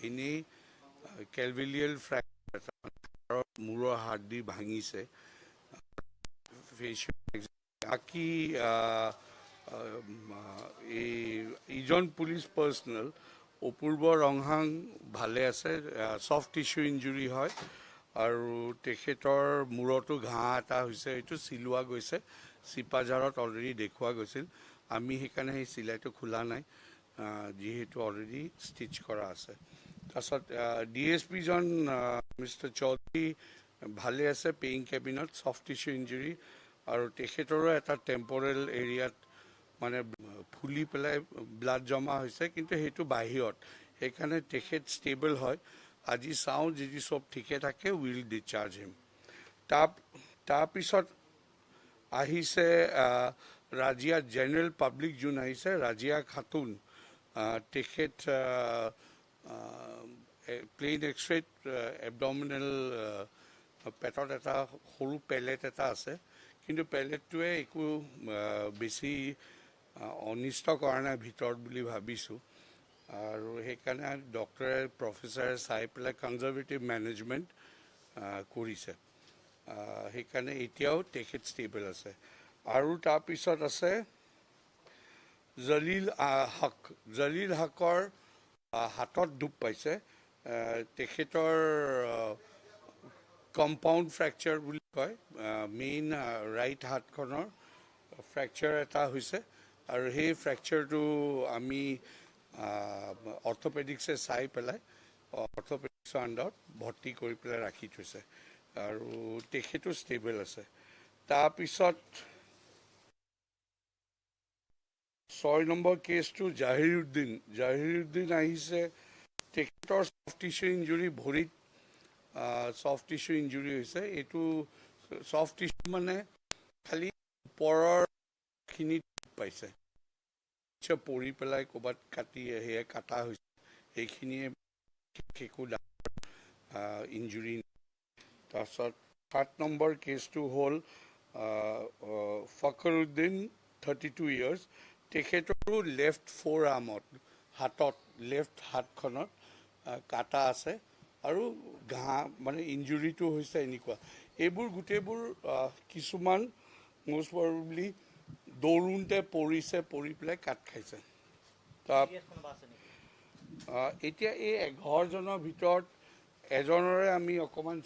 এনেই কেলভিলিয়েল ফ্ৰেকচাৰ মূৰৰ হাড়দি ভাঙিছে বাকী এই ইজন পুলিচ পাৰ্চনেল অপূৰ্ব ৰংহাং ভালে আছে ছফ্ট টিস্যু ইঞ্জুৰি হয় আৰু তেখেতৰ মূৰতো ঘাঁ এটা হৈছে এইটো চিলোৱা গৈছে চিপাঝাৰত অলৰেডি দেখুওৱা গৈছিল আমি সেইকাৰণে সেই চিলাইটো খোলা নাই যিহেতু অলৰেডি ষ্টিচ কৰা আছে তাৰপিছত DSPজন মিষ্টাৰ চৌধুৰী ভালে আছে পেইং কেবিনত ছফ্ট টিস্যু ইঞ্জুৰি আৰু তেখেতৰো এটা টেম্পৰেল এৰিয়াত মানে ফুলি পেলাই ব্লাড জমা হৈছে কিন্তু সেইটো বাহিৰত সেইকাৰণে তেখেত ষ্টেবল হয় আজি চাওঁ যদি চব ঠিকে থাকে উইল ডিচাৰ্জ হিম তাৰপিছত আহিছে ৰাজিয়া জেনেৰেল পাব্লিক যোন আহিছে ৰাজিয়া খাতুন তেখেত প্লেইন এক্সৰেত এবডমিনেল পেটত এটা সৰু পেলেট এটা আছে কিন্তু পেলেটটোৱে একো বেছি অনিষ্ট কৰা নাই ভিতৰত বুলি ভাবিছোঁ আৰু সেইকাৰণে ডক্টৰে প্ৰফেচাৰে চাই পেলাই কনজাৰ্ভেটিভ মেনেজমেণ্ট কৰিছে সেইকাৰণে এতিয়াও তেখেত ষ্টেবল আছে আৰু তাৰপিছত আছে জলিল হকৰ হাতত দুখ পাইছে তেখেতৰ কম্পাউণ্ড ফ্ৰেকচাৰ বুলি কয় মেইন ৰাইট হাতখনৰ ফ্ৰেকচাৰ এটা হৈছে আৰু সেই ফ্ৰেকচাৰটো আমি অৰ্থপেডিক্সে চাই পেলাই অৰ্থপেডিক্সৰ আণ্ডাৰত ভৰ্তি কৰি পেলাই ৰাখি থৈছে আৰু তেখেতো ষ্টেবল আছে তাৰপিছত 6 নম্বৰ কেছটো জাহিৰুদ্দিন আহিছে তেখেতৰ ছফ্ট টিস্যু ইঞ্জুৰি ভৰিত ছফ্ট টিস্যু ইঞ্জুৰি হৈছে এইটো ছফ্ট টিস্যু মানে খালি ওপৰৰখিনি পাইছে পৰি পেলাই ক'ৰবাত সেয়া কাটা হৈছে সেইখিনিয়ে একো ইঞ্জুৰি তাৰপিছত 7 নম্বৰ কেছটো হ'ল ফখৰুদ্দিন 32 years তেখেতৰো লেফ্ট ফ'ৰ আৰ্মত হাতত লেফ্ট হাতখনত কাটা আছে আৰু ঘাঁ মানে ইঞ্জুৰিটো হৈছে এনেকুৱা এইবোৰ গোটেইবোৰ কিছুমান মষ্ট প্ৰবেবলি দৌৰোঁতে পৰি পেলাই কাট খাইছে এতিয়া এই 11জনৰ ভিতৰত এজনৰে আমি অকণমান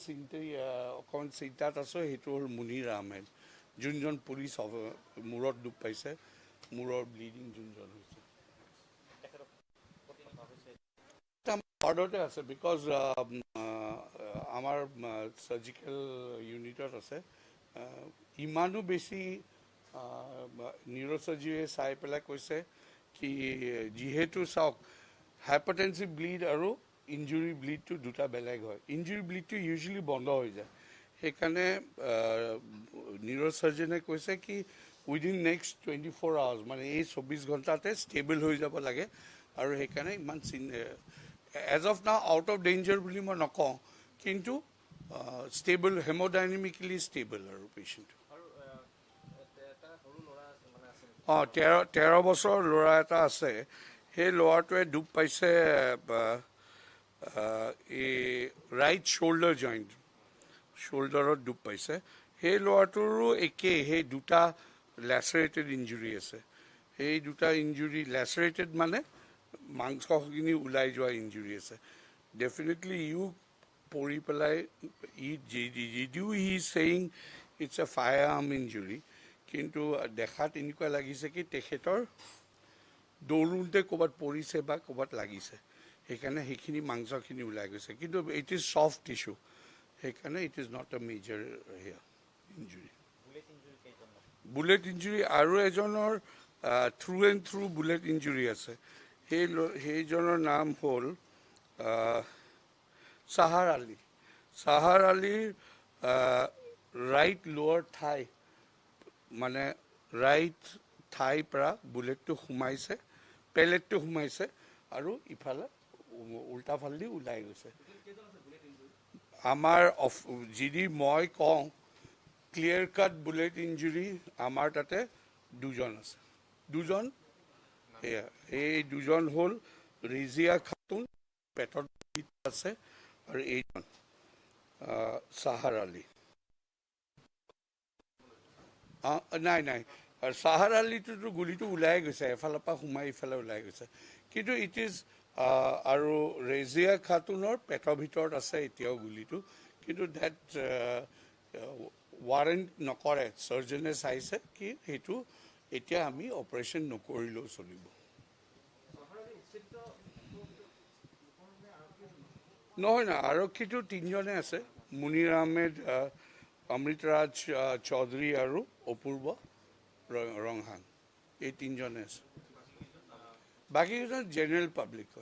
চিন্তাত আছোঁ সেইটো হ'ল মুনিৰ আহমেদ যোনজন পুলিচ মূৰত দুখ পাইছে মূৰৰ ব্লিডিং যোনজন হৈছে অৰ্ডাৰতে আছে বিকজ আমাৰ চাৰ্জিকেল ইউনিটত আছে ইমানো বেছি নিউৰ'চাৰ্জিয়ে চাই পেলাই কৈছে কি যিহেতু চাওক হাইপাৰটেনচিভ ব্লিড আৰু ইঞ্জুৰি ব্লিডটো দুটা বেলেগ হয় ইঞ্জুৰি ব্লিডটো ইউজুৱেলি বন্ধ হৈ যায় সেইকাৰণে নিউৰ'চাৰ্জনে কৈছে কি উইদিন নেক্সট 24 hours মানে এই 24 ঘণ্টাতে ষ্টেবল হৈ যাব লাগে আৰু সেইকাৰণে ইমান as of now out of danger বুলি মই নকওঁ কিন্তু ষ্টেবল হেম'ডাইনামিকেলি ষ্টেবল আৰু পেচেণ্টটো 13 বছৰৰ ল'ৰা এটা আছে সেই ল'ৰাটোৱে দুখ পাইছে এই ৰাইট শ্বল্ডাৰ জইণ্ট শ্বল্ডাৰত দুখ পাইছে সেই ল'ৰাটোৰো একেই সেই দুটা লেচাৰেটেড ইঞ্জুৰি আছে সেই দুটা ইঞ্জুৰি লেচাৰেটেড মানে মাংসখিনি ওলাই যোৱা ইঞ্জুৰি আছে ডেফিনেটলি পৰি পেলাই যদিও he saying it's a firearm injury কিন্তু দেখাত এনেকুৱা লাগিছে কি তেখেতৰ দৌৰোঁতে ক'ৰবাত পৰিছে বা ক'ৰবাত লাগিছে সেইকাৰণে সেইখিনি মাংসখিনি ওলাই গৈছে কিন্তু ইট ইজ ছফ্ট টিস্যু সেইকাৰণে it is not a major injury bullet injury আৰু এজনৰ through and through bullet injury আছে সেইজনৰ নাম হ'ল চাহাৰ আলীৰ ৰাইট লোৱাৰ থাই মানে ৰাইট থাইৰ পৰা বুলেটটো সোমাইছে পেলেটটো সোমাইছে আৰু ইফালে উল্টা ফালেদি ওলাই গৈছে আমাৰ যদি মই কওঁ ক্লিয়াৰ কাট বুলেট ইঞ্জুৰি আমাৰ তাতে দুজন আছে দুজন এই দুজন হ'ল ৰিজিয়া খাতুন পেটত আছে আৰু এইজন চাহাৰ আলী নাই নাই আৰু চাহাৰ আলীটোতো গুলিটো ওলাই গৈছে এফালৰ পৰা সোমাই ইফালে ওলাই গৈছে কিন্তু ইট ইজ আৰু ৰেজিয়া খাতুনৰ পেটৰ ভিতৰত আছে এতিয়াও গুলিটো কিন্তু ডেট ৱাৰেণ্ট নকৰে চাৰ্জনে চাইছে কি সেইটো এতিয়া আমি অপাৰেশ্যন নকৰিলেও চলিব নহয় না আৰক্ষীটো তিনিজনে আছে মুনিৰ আহমেদ অমৃতৰাজ চৌধুৰী আৰু অপূৰ্ব ৰংহাং এই তিনিজনে আছে বাকীকেইজন জেনেৰেল পাব্লিক হয়